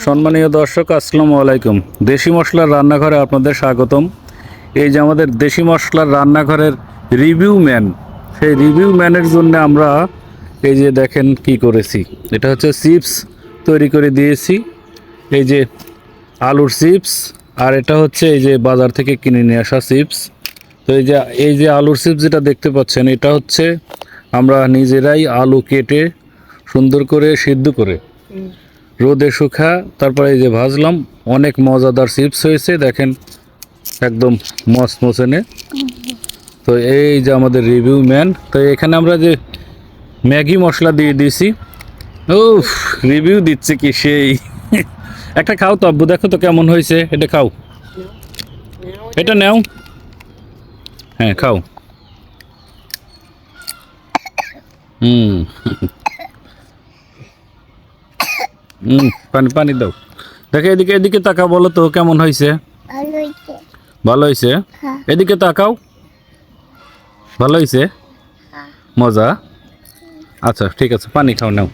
সম্মানীয় দর্শক, আসসালামু আলাইকুম। দেশি মশলার রান্নাঘরে আপনাদের স্বাগতম। এই যে আমাদের দেশি মশলার রান্নাঘরের রিভিউ ম্যান, সেই রিভিউ ম্যানের জন্য আমরা এই যে দেখেন কি করেছি। এটা হচ্ছে চিপস তৈরি করে দিয়েছি, এই যে আলুর চিপস, আর এটা হচ্ছে এই যে বাজার থেকে কিনে নিয়ে আসা চিপস। তো এই যে আলুর চিপস যেটা দেখতে পাচ্ছেন, এটা হচ্ছে আমরা নিজেরাই আলু কেটে সুন্দর করে সিদ্ধ করে রোদে শুকা তারপরে এই যে ভাজলাম। অনেক মজাদার চিপস হয়েছে, দেখেন একদম মচমচেনে। তো এই যে আমাদের রিভিউ ম্যান। তো এখানে আমরা যে ম্যাগি মশলা দিয়ে দিয়েছি। ও রিভিউ দিচ্ছে কি সেই! একটা খাও তো আব্বু, দেখো তো কেমন হয়েছে, এটা খাও, এটা নাও, হ্যাঁ খাও। হুম হুম, পানি পানি দাও। দেখো এদিকে, এদিকে তাকাও, বলো তো কেমন হয়েছে। ভালো হয়েছে। এদিকে তাকাও, ভালো হয়েছে, মজা। আচ্ছা ঠিক আছে, পানি খাও, নাও।